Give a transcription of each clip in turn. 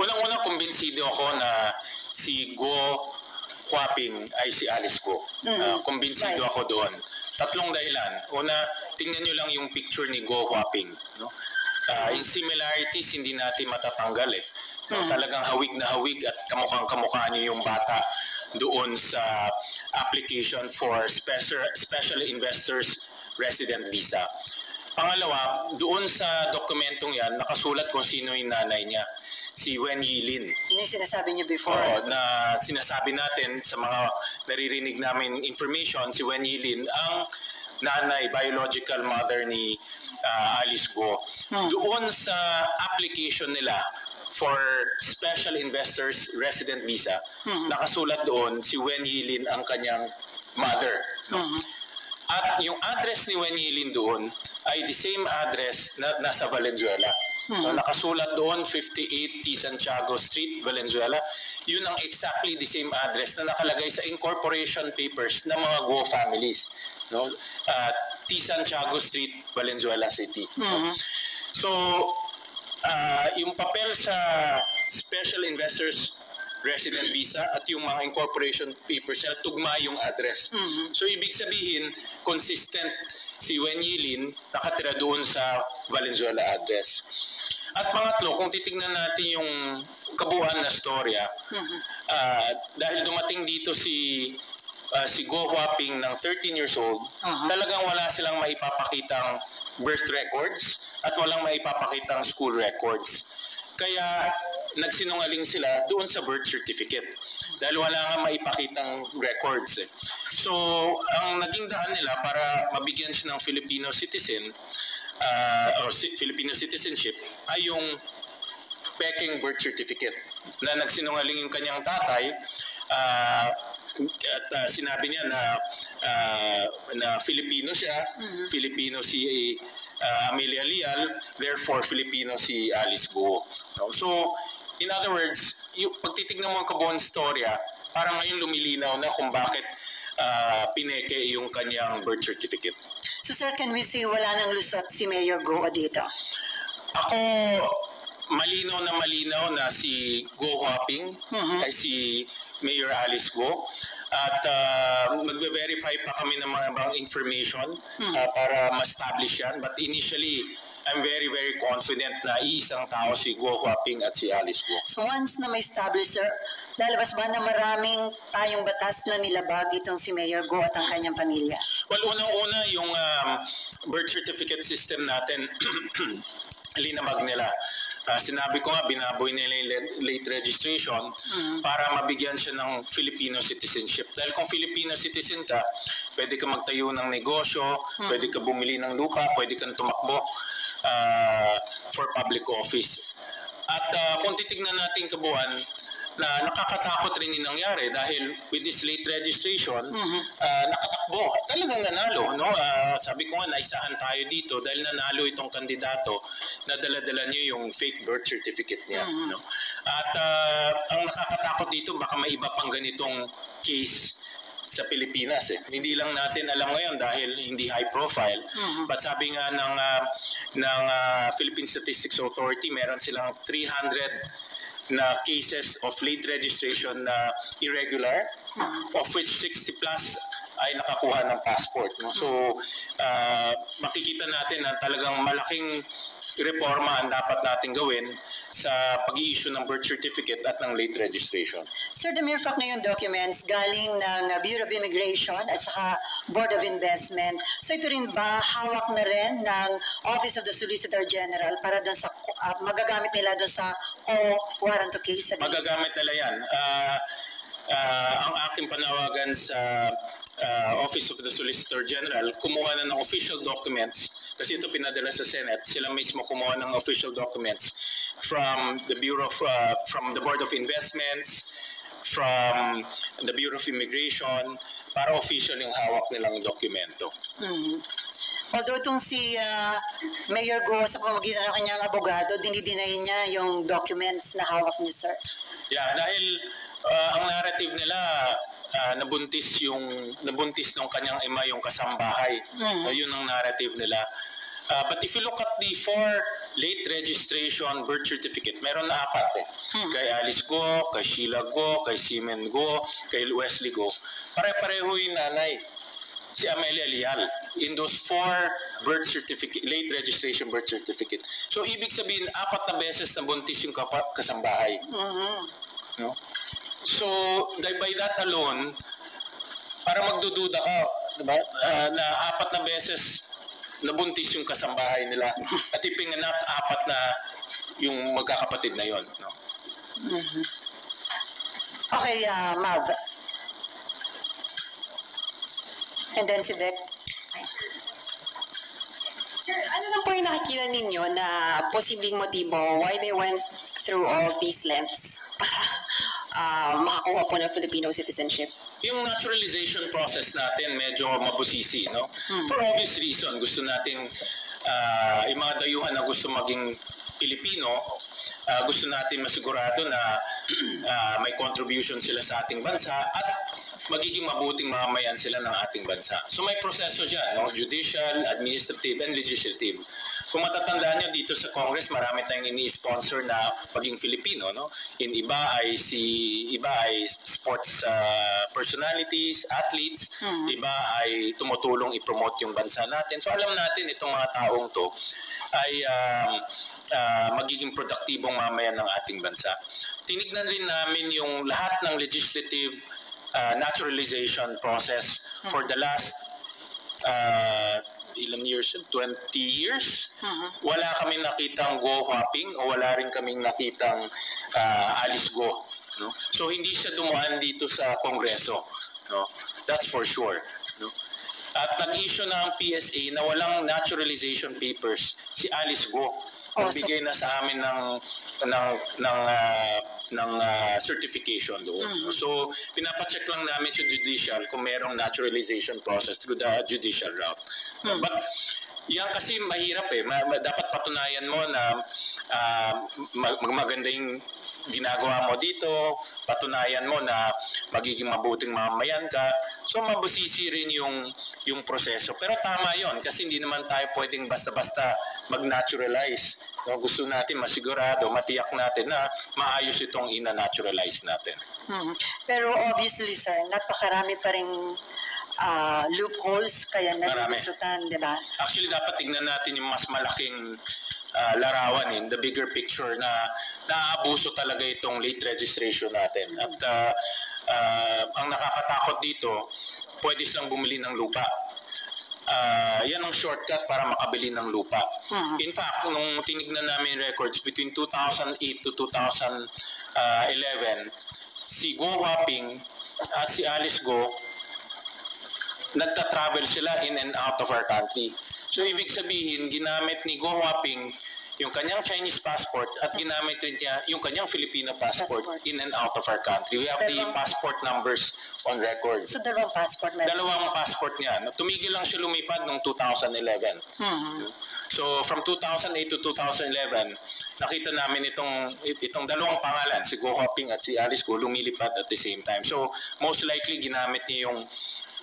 Unang-una, kumbinsido ako na si Go Huaping ay si Alice Go. Kumbinsido ako doon. Tatlong dahilan. Una, tingnan nyo lang yung picture ni Go Huaping. No? Yung similarities hindi natin matatanggal eh. No? Talagang hawig na hawig at kamukhang-kamukha niyo yung bata doon sa application for special investors resident visa. Pangalawa, doon sa dokumentong yan, nakasulat kung sino yung nanay niya, si Wen Yilin. Yun yung sinasabi niyo before. Na sinasabi natin sa mga naririnig namin information, si Wen Yilin ang nanay, biological mother ni Alice Go. Doon sa application nila for special investors resident visa, nakasulat doon si Wen Yilin ang kanyang mother. No? At yung address ni Wen Yilin doon ay the same address na nasa Valenzuela. No, nakasulat doon 58 T. Santiago Street, Valenzuela. Yun ang exactly the same address na nakalagay sa incorporation papers ng mga Go families. No? T. Santiago Street, Valenzuela City. No? So, yung papel sa special investors resident visa at yung mga incorporation papers na tugma yung address. So, ibig sabihin, consistent si Wen Yilin nakatira doon sa Valenzuela address. At pangatlo, kung titingnan natin yung kabuuan na storya, dahil dumating dito si Go Huaping ng 13 years old, talagang wala silang maipapakitang birth records at walang maipapakitang school records. Kaya nagsinungaling sila doon sa birth certificate dahil wala nga maipakitang records eh. So, ang naging daan nila para mabigyan siya ng Filipino citizen or Filipino citizenship ay yung peking birth certificate na nagsinungaling yung kanyang tatay at sinabi niya na Filipino siya, Filipino si Amelia Leal, therefore Filipino si Alice Go. So, in other words, yung pagtitignan mo ang kabuuan storya, parang ngayon lumilinaw na kung bakit pineke yung kanyang birth certificate. So sir, can we say wala nang lusot si Mayor Go dito? Ako, malinaw na si Go Huaping ay si Mayor Alice Go. At magbe-verify pa kami ng mga ibang information para ma-establish yan. But initially, I'm very, very confident na iisang tao si Go Huaping at si Alice Go. So once na ma-establish, sir, lalabas ba na maraming tayong batas na nilabag itong si Mayor Go at ang kanyang pamilya? Well, unang-una yung birth certificate system natin, linamag nila. Sinabi ko nga, binaboy nila yung late registration para mabigyan siya ng Filipino citizenship. Dahil kung Filipino citizen ka, pwede ka magtayo ng negosyo, pwede ka bumili ng lupa, pwede kang tumakbo for public office. At kung titignan natin kabuuan, na nakakatakot rin yung nangyari dahil with this late registration, nakatakbo. Talagang nanalo. No? Sabi ko nga, naisahan tayo dito dahil nanalo itong kandidato na dala-dala niyo yung fake birth certificate niya. No? At ang nakakatakot dito, baka may iba pang ganitong case sa Pilipinas. Hindi lang natin alam ngayon dahil hindi high profile. But sabi nga ng Philippine Statistics Authority, meron silang 300 na cases of late registration na irregular, of which 60 plus ay nakakuha ng passport. No? So, makikita natin na talagang malaking reforma ang dapat natin gawin sa pag-i-issue ng birth certificate at ng late registration. Sir, the mere fact na yung documents galing ng Bureau of Immigration at saka Board of Investment, so ito rin ba hawak na rin ng Office of the Solicitor General para doon sa magagamit nila doon sa warrant to case? Magagamit nila yan. Ang aking panawagan sa Office of the Solicitor General, kumuha na ng official documents kasi ito pinadala sa Senate. Sila mismo kumuha ng official documents from the Bureau from the Board of Investments, from the Bureau of Immigration, para official yung hawak nilang dokumento. Although itong si Mayor Go sa pamamagitan ng kanyang abogado, dinidinay niya yung documents na hawak niya, sir. Yeah, dahil ang narrative nila, nabuntis ng kanyang ima yung kasambahay. Yun ang narrative nila. But if you look at the 4 late registration birth certificate, meron na 4 Kay Alice Go, kay Sheila Go, kay Simen Go, kay Wesley Go. Pare-pareho yung nanay, si Amelia Lial, in those 4 birth certificate, late registration birth certificate. So, ibig sabihin, 4 na beses na buntis yung kasambahay. No? So, by that alone, para magdududa ka, diba? Na 4 na beses nabuntis yung kasambahay nila at ipinganak 4 na yung magkakapatid na yon, no? Okay, Mav. And then si Beck. Sir, ano lang po yung nakikita ninyo na posibleng motibo why they went through all these lengths para makakuha po ng Filipino citizenship? Yung naturalization process natin medyo mabusisi, no? For obvious reason, gusto nating yung mga dayuhan na gusto maging Pilipino, gusto natin masigurado na may contribution sila sa ating bansa at magiging mabuting mamamayan sila ng ating bansa. So may proseso dyan, no? Judicial, administrative, and legislative. Kung matatandaan nyo dito sa Congress, marami tayong ini-sponsor na maging Filipino, no? Iba ay sports personalities, athletes, iba ay tumutulong i-promote yung bansa natin. So alam natin itong mga taong to ay magiging produktibong mamayan ng ating bansa. Tinignan rin namin yung lahat ng legislative naturalization process for the last ilang years? 20 years? Wala kami nakitang Go Hopping o wala rin kaming nakitang Alice Go. No? So hindi siya dumaan dito sa Kongreso. No? That's for sure. No? At nag-issue na ang PSA na walang naturalization papers si Alice Go. Nagbigay na sa amin ng certification doon. So, pinapacheck lang namin sa judicial kung merong naturalization process through the judicial route. But, yan kasi mahirap eh. Dapat patunayan mo na maganda yung ginagawa mo dito, patunayan mo na magiging mabuting mamamayan ka. So mabusisi rin yung proseso. Pero tama yon kasi hindi naman tayo pwedeng basta-basta mag-naturalize. No, gusto natin masigurado, matiyak natin na maayos itong ina-naturalize natin. Pero obviously sir, napakarami pa ring loopholes kaya naglusutan, di ba? Actually, dapat tignan natin yung mas malaking larawan, the bigger picture na naaabuso talaga itong late registration natin. At ang nakakatakot dito, pwede silang bumili ng lupa. Yan ang shortcut para makabili ng lupa. In fact, nung tinignan namin records between 2008 to 2011, si Go Hopping at si Alice Go, nagta-travel sila in and out of our country. So, ibig sabihin, ginamit ni Go Hopping yung kanyang Chinese passport at ginamit rin niya yung kanyang Filipino passport in and out of our country. We have the passport numbers on record. So, dalawang passport meron? Dalawang passport niya. Tumigil lang siya lumipad noong 2011. So, from 2008 to 2011, nakita namin itong dalawang pangalan, si Go Hopping at si Alice Go, lumilipad at the same time. So, most likely, ginamit niya yung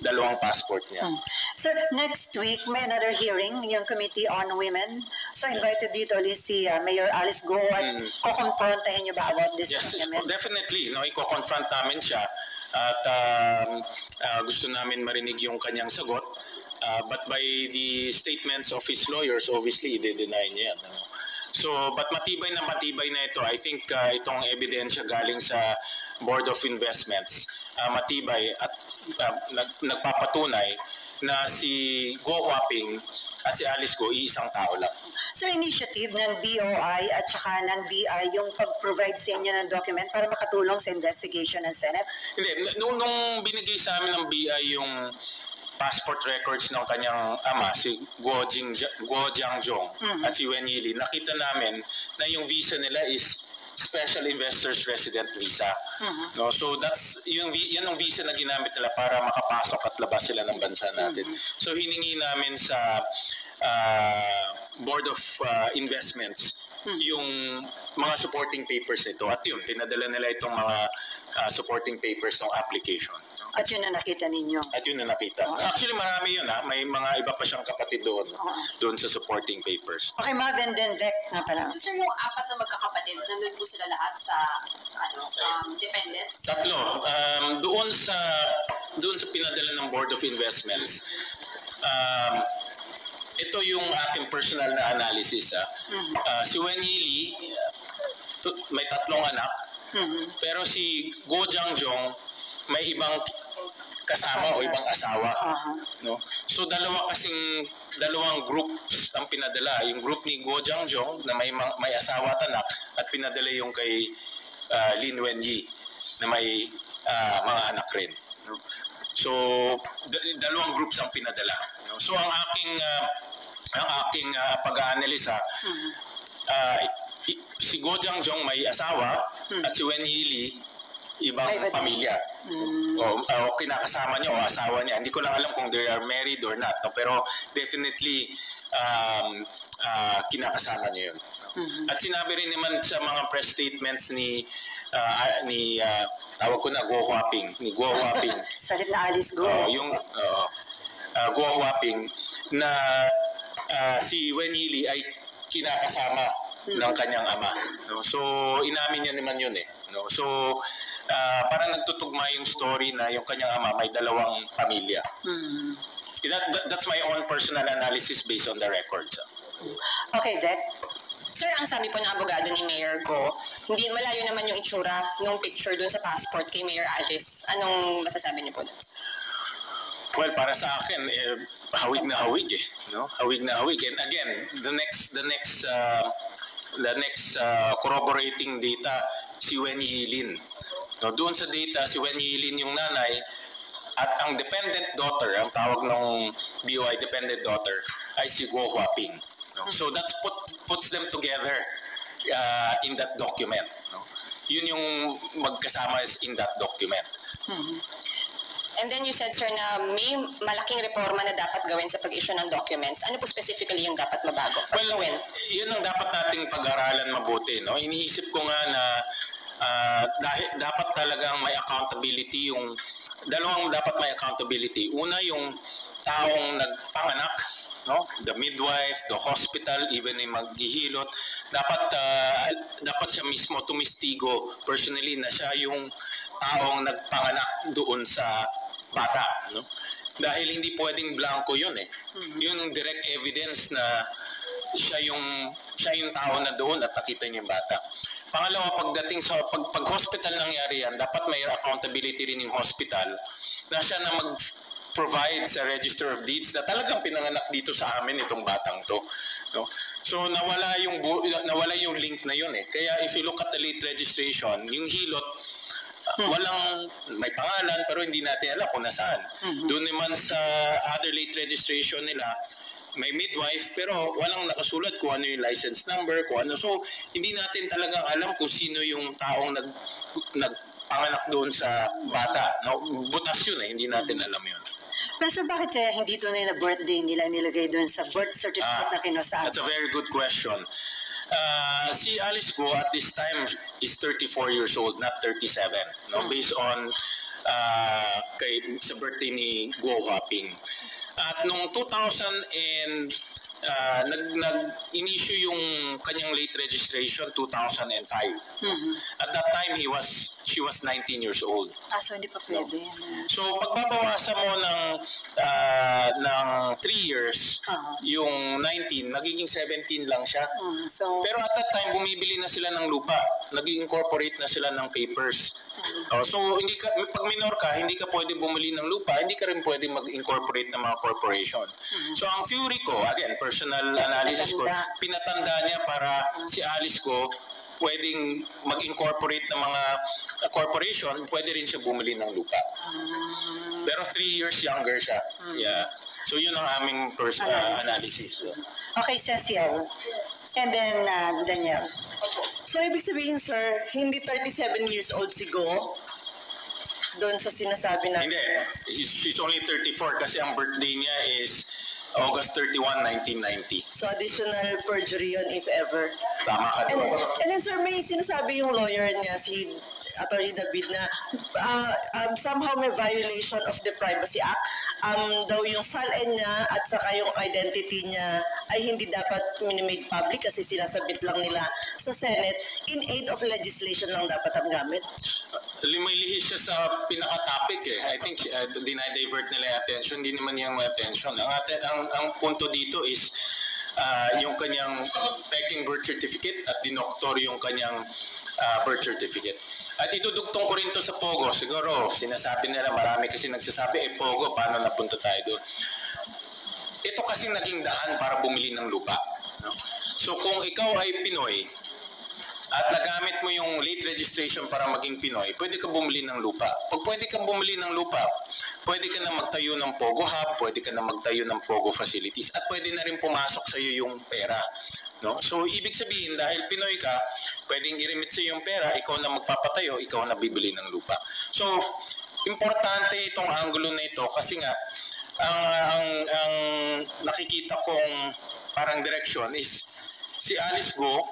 dalawang passport niya. Sir, next week may another hearing yung Committee on Women. So invited dito ulit si Mayor Alice Go at kukonfrontahin niyo ba about this document? Definitely. No, i-confront namin siya at gusto namin marinig yung kanyang sagot. But by the statements of his lawyers, obviously, i-deny niya yan. So, but matibay na ito. I think itong ebidensya galing sa Board of Investments, matibay at nagpapatunay na si Go Hopping at si Alice Go, iisang tao lang. Sir, initiative ng BOI at saka ng BI yung pag-provide sa inyo ng document para makatulong sa investigation ng Senate? Hindi. Nung binigay sa amin ng BI yung passport records ng kanyang ama, si Guo Jiangjong at si Wen Yili, nakita namin na yung visa nila is Special Investors Resident Visa. No, so yan ang visa na ginamit nila para makapasok at labas sila ng bansa natin. So hiningi namin sa Board of Investments yung mga supporting papers nito. At yun, pinadala nila itong mga supporting papers ng application. At yun na nakita ninyo. At yun na nakita. Actually, marami yun May mga iba pa siyang kapatid doon. Doon sa supporting papers. Okay, Marvin, then Vec nga pala. So sir, yung apat na magkakapatid, nandun po sila lahat sa dependents? Tatlo. Doon sa pinadala ng Board of Investments, ito yung ating personal na analysis. Si Wen Yi Lee, may tatlong anak, pero si Go Jiangjong may ibang kasama o ibang asawa. No? So dalawang groups ang pinadala. Yung group ni Go Jiangjong na may asawa at anak, at pinadala yung kay Lin Wenyi na may mga anak rin. No? So dalawang groups ang pinadala. No? So ang aking pag-aanalisa, si Go Jiangjong may asawa at si Wen Yi Lee ibang pamilya. O kinakasama niya o asawa niya. Hindi ko lang alam kung they are married or not. No? Pero definitely kinakasama niya yun. At sinabi rin naman sa mga press statements ni tawag ko na Guo Huaping. Ni Guo Huaping. Salit na Alice Go. Yung Guo Huaping na si Wen Yi Lee ay kinakasama ng kanyang ama. No? So inamin niya naman yun No? So parang nagtutugma yung story na yung kanyang ama may dalawang pamilya. That's my own personal analysis based on the records. Okay, Vec. Sir, ang sabi po ng abogado ni Mayor Go, hindi malayo naman yung itsura ng picture dun sa passport kay Mayor Alice. Anong masasabi niyo po dun? Well, para sa akin, hawig na hawig no? Hawig na hawig. And again, the next corroborating data, si Wen Yi Lin. No, doon sa data, si Wen Yi Lin yung nanay at ang dependent daughter, ang tawag ng BOI dependent daughter, ay si Guo Huaping. No? So that puts them together in that document. No? Yun yung magkasama in that document. And then you said, sir, na may malaking reforma na dapat gawin sa pag-issue ng documents. Ano po specifically yung dapat mabago? Well, yun ang dapat nating pag-aralan mabuti. No? Iniisip ko nga na dahil dapat talagang may accountability yung dalawang dapat may accountability. Una yung taong nagpanganak, no? The midwife, the hospital, even yung maghihilot, dapat siya mismo tumistigo personally na siya yung taong nagpanganak doon sa bata, no? Dahil hindi pwedeng blanco yun Yun yung direct evidence na siya yung tao na doon at nakita niya yung bata. Pangalawa, pagdating sa pag-hospital nangyari yan, dapat may accountability rin yung hospital na siya na mag-provide sa Register of Deeds na talagang pinanganak dito sa amin itong batang to. No? So nawala yung link na yun Kaya if you look at the late registration, yung hilot, walang may pangalan pero hindi natin alam kung nasaan. Doon naman sa other late registration nila, may midwife pero walang nakasulat kung ano yung license number, kung ano. So, hindi natin talagang alam kung sino yung taong nagpanganak doon sa bata. No? Butas yun hindi natin alam yun. Pero sir, bakit hindi tunay na birthday nila nilagay doon sa birth certificate na kinusahan? That's a very good question. Si Alice Go at this time is 34 years old, not 37. No? Based on sa birthday ni Guo Huaping. At noong 2000 nag-issue yung kanyang late registration 2005. At that time she was 19 years old. So hindi pa pwede. So pagbabawasan mo ng 3 years, yung 19 magiging 17 lang siya. Pero at that time bumibili na sila ng lupa, nag-incorporate na sila ng papers. So pag minor ka, hindi ka pwede bumili ng lupa, hindi ka rin pwede mag-incorporate ng mga corporation. So ang theory ko, again, personal analysis ko, pinatanda niya para si Alice Go pwedeng mag-incorporate ng mga corporation, pwede rin siya bumili ng lupa. Pero 3 years younger siya. Yeah. So yun ang aming analysis. Okay, Cecil. And then Daniel. So ibig sabihin, sir, hindi 37 years old si Go doon sa sinasabi natin? Hindi. She's only 34 kasi ang birthday niya is August 31, 1990. So additional perjury yun if ever. Tama ka And doon. then sir, may sinasabi yung lawyer niya, si Attorney David, na somehow may violation of the Privacy Act. Daw yung SALN niya at saka yung identity niya ay hindi dapat minimade public kasi sinasabit lang nila sa Senate. In aid of legislation lang dapat ang gamit. Lumilihis siya sa pinaka-topic eh. I think dinidivert nila yung attention. Hindi naman yung attention. Ang punto dito is yung kanyang peking birth certificate at dinoktor yung kanyang birth certificate. At idudugtong ko rin to sa Pogo. Siguro, sinasabi nila, marami kasi nagsasabi, Pogo, paano napunta tayo doon? Ito kasi naging daan para bumili ng lupa. No? So kung ikaw ay Pinoy, at nagamit mo yung late registration para maging Pinoy, pwede ka bumili ng lupa. Pag pwede kang bumili ng lupa, pwede ka na magtayo ng Pogo Hub, pwede ka na magtayo ng Pogo facilities, at pwede na rin pumasok sa iyo yung pera. No? So, ibig sabihin, dahil Pinoy ka, pwedeng i-remit sa iyo yung pera, ikaw na magpapatayo, ikaw na bibili ng lupa. So, importante itong angulo na ito kasi nga, ang nakikita kong parang direction is si Alice Go,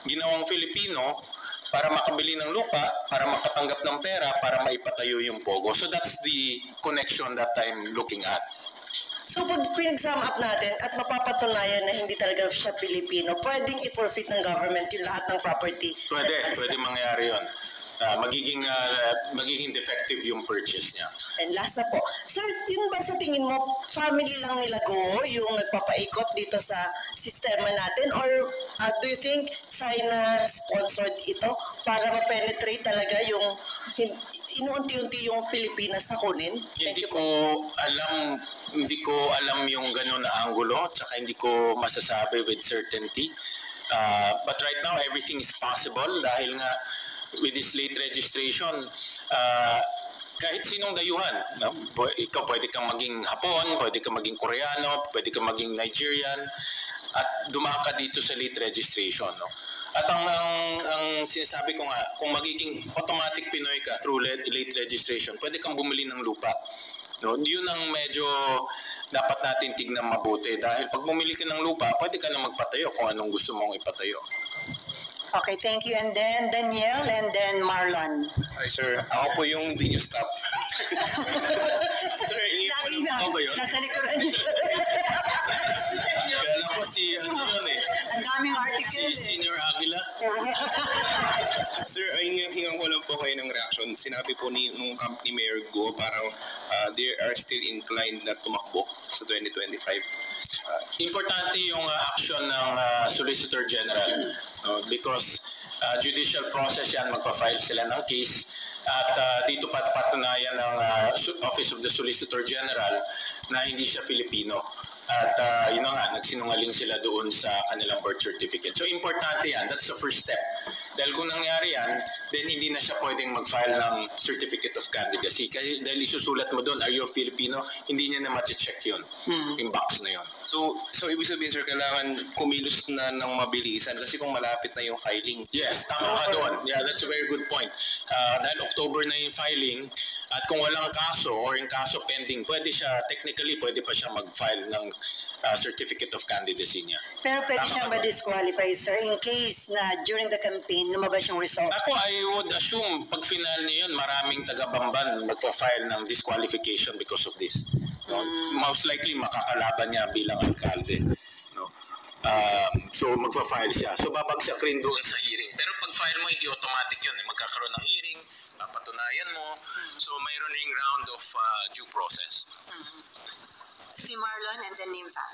ginawang Filipino para makabili ng lupa, para makatanggap ng pera, para maipatayo yung Pogo. So that's the connection that I'm looking at. So pag pinag-sum up natin at mapapatunayan na hindi talaga siya Pilipino, pwedeng i-forfeit ng government yung lahat ng property. Pwede mangyari yun. Magiging defective yung purchase niya. And last na po, sir, yun ba sa tingin mo, family lang nila Go yung nagpapaikot dito sa sistema natin? Or do you think China sponsored ito para ma-penetrate talaga yung inuunti-unti yung Pilipinas sa kunin? Hindi ko alam yung ganun na angulo, tsaka hindi ko masasabi with certainty. But right now, everything is possible dahil nga with this late registration, kahit sinong dayuhan, no? Ikaw pwede kang maging Hapon, pwede kang maging Koreano, pwede kang maging Nigerian, at dumaan ka dito sa late registration. No? At ang sinasabi ko nga, kung magiging automatic Pinoy ka through late registration, pwede kang bumili ng lupa. No? Yun ang medyo dapat natin tignan mabuti dahil pag bumili ka ng lupa, pwede ka na magpatayo kung anong gusto mong ipatayo. Okay, thank you. And then Danielle and then Marlon. Hi sir, ako po yung di new staff. Sir, Lagi na. Ako ba yun? Nasa likuran niyo, sir. Kaya ko si ano yun eh. Ang daming article. Si Senior Aguila. Sir, hingan ko lang po kayo ng reaction. Sinabi po nung company Mayor Go, parang they are still inclined na tumakbo sa 2025. Importante yung action ng Solicitor General because judicial process yan, magpa-file sila ng case at dito patunayan ng Office of the Solicitor General na hindi siya Filipino. At yun nga, nagsinungaling sila doon sa kanilang birth certificate. So importante yan, that's the first step. Dahil kung nangyari yan, then hindi na siya pwedeng mag-file ng Certificate of Candidacy. Kasi dahil isusulat mo doon, are you a Filipino? Hindi niya na ma-check yun, yung box na yun. So ibig sabihin sir, kailangan kumilos na ng mabilisan kasi kung malapit na yung filing. Yes, tama ka doon. Yeah, that's a very good point. Dahil October na yung filing at kung walang kaso or yung kaso pending, technically pwede pa siya mag-file ng Certificate of Candidacy niya. Pero pwede Tama siyang ka ma-disqualify, sir, in case na during the campaign, lumabas yung result. Ako, I would assume, pag final niya yun, maraming taga-Bamban magpa-file ng disqualification because of this. No? Most likely, makakalaban niya bilang alkalde. No? So, magpa-file siya. So, babagsak rin doon sa hearing. Pero pag file mo, hindi automatic yun. Magkakaroon ng hearing, papatunayan mo. So, mayroon ring round of due process. Si Marlon and then Nympha.